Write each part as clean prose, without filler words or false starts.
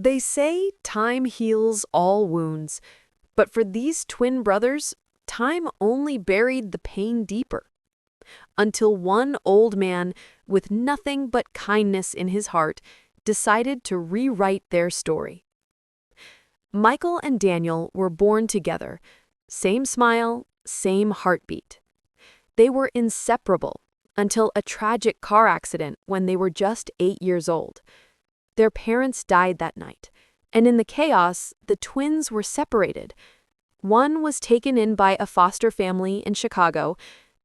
They say time heals all wounds, but for these twin brothers, time only buried the pain deeper. Until one old man, with nothing but kindness in his heart, decided to rewrite their story. Michael and Daniel were born together, same smile, same heartbeat. They were inseparable until a tragic car accident when they were just 8 years old. Their parents died that night, and in the chaos, the twins were separated. One was taken in by a foster family in Chicago,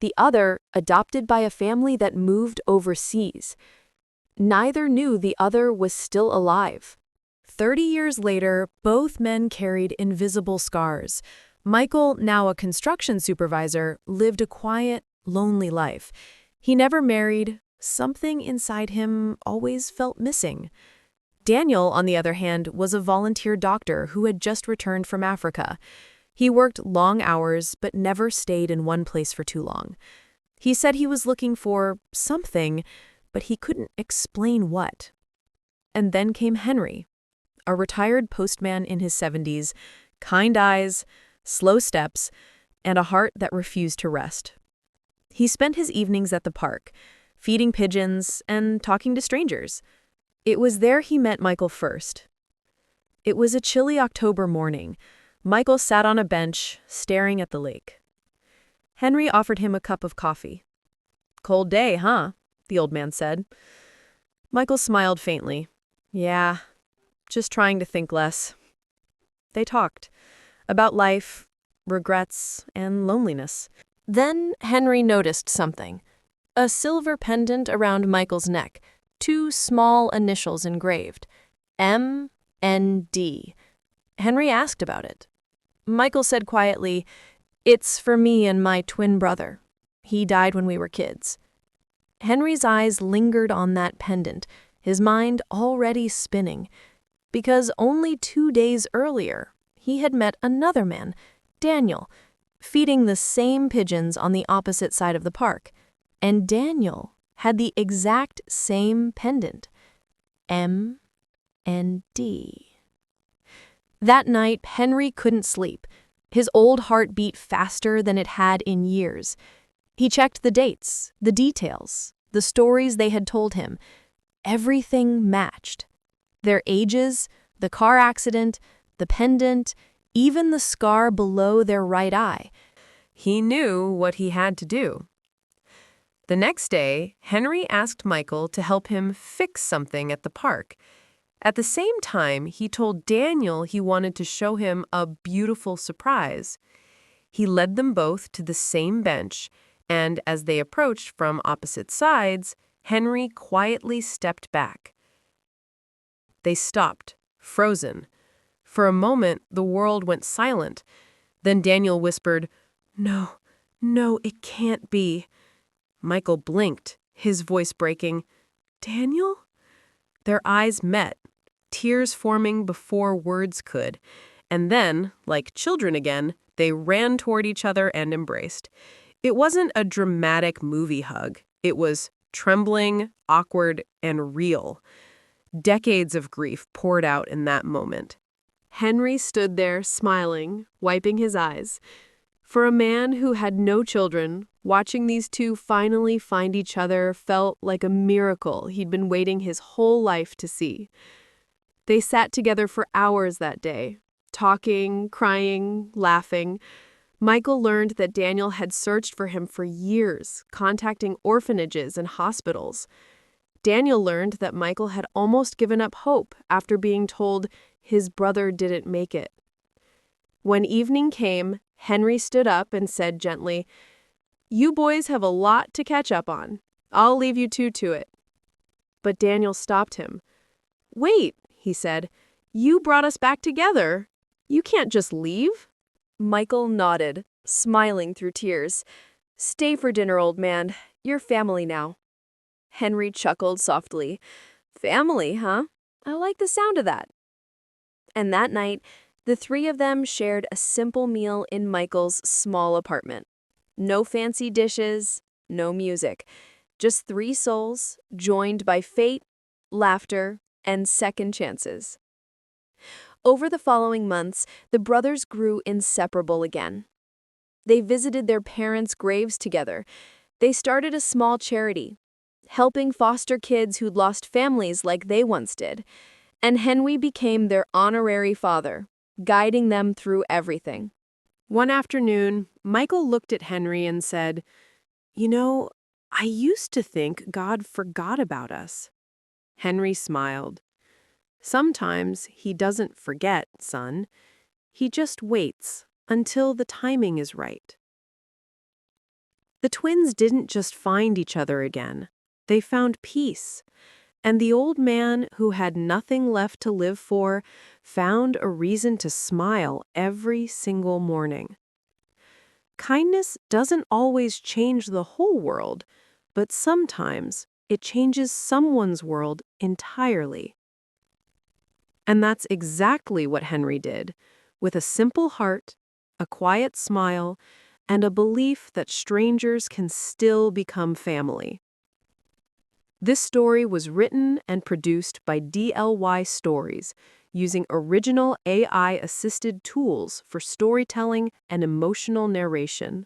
the other adopted by a family that moved overseas. Neither knew the other was still alive. 30 years later, both men carried invisible scars. Michael, now a construction supervisor, lived a quiet, lonely life. He never married. Something inside him always felt missing. Daniel, on the other hand, was a volunteer doctor who had just returned from Africa. He worked long hours but never stayed in one place for too long. He said he was looking for something, but he couldn't explain what. And then came Henry, a retired postman in his 70s, kind eyes, slow steps, and a heart that refused to rest. He spent his evenings at the park, feeding pigeons and talking to strangers. It was there he met Michael first. It was a chilly October morning. Michael sat on a bench, staring at the lake. Henry offered him a cup of coffee. "Cold day, huh?" the old man said. Michael smiled faintly. "Yeah, just trying to think less." They talked about life, regrets, and loneliness. Then Henry noticed something. A silver pendant around Michael's neck, 2 small initials engraved, M&D. Henry asked about it. Michael said quietly, "It's for me and my twin brother. He died when we were kids." Henry's eyes lingered on that pendant, his mind already spinning. Because only 2 days earlier, he had met another man, Daniel, feeding the same pigeons on the opposite side of the park. And Daniel had the exact same pendant, M&D. That night, Henry couldn't sleep. His old heart beat faster than it had in years. He checked the dates, the details, the stories they had told him. Everything matched. Their ages, the car accident, the pendant, even the scar below their right eye. He knew what he had to do. The next day, Henry asked Michael to help him fix something at the park. At the same time, he told Daniel he wanted to show him a beautiful surprise. He led them both to the same bench, and as they approached from opposite sides, Henry quietly stepped back. They stopped, frozen. For a moment, the world went silent. Then Daniel whispered, "No, no, it can't be." Michael blinked, his voice breaking. "Daniel?" Their eyes met, tears forming before words could. And then, like children again, they ran toward each other and embraced. It wasn't a dramatic movie hug. It was trembling, awkward, and real. Decades of grief poured out in that moment. Henry stood there, smiling, wiping his eyes. For a man who had no children, watching these two finally find each other felt like a miracle he'd been waiting his whole life to see. They sat together for hours that day, talking, crying, laughing. Michael learned that Daniel had searched for him for years, contacting orphanages and hospitals. Daniel learned that Michael had almost given up hope after being told his brother didn't make it. When evening came, Henry stood up and said gently, "You boys have a lot to catch up on. I'll leave you two to it." But Daniel stopped him. "Wait," he said. "You brought us back together. You can't just leave." Michael nodded, smiling through tears. "Stay for dinner, old man. You're family now." Henry chuckled softly. "Family, huh? I like the sound of that." And that night, the 3 of them shared a simple meal in Michael's small apartment. No fancy dishes, no music. Just 3 souls, joined by fate, laughter, and second chances. Over the following months, the brothers grew inseparable again. They visited their parents' graves together. They started a small charity, helping foster kids who'd lost families like they once did. And Henry became their honorary father, guiding them through everything. One afternoon, Michael looked at Henry and said, "You know, I used to think God forgot about us." Henry smiled. "Sometimes he doesn't forget, son. He just waits until the timing is right." The twins didn't just find each other again. They found peace. And the old man, who had nothing left to live for, found a reason to smile every single morning. Kindness doesn't always change the whole world, but sometimes it changes someone's world entirely. And that's exactly what Henry did, with a simple heart, a quiet smile, and a belief that strangers can still become family. This story was written and produced by DLY Stories, using original AI-assisted tools for storytelling and emotional narration.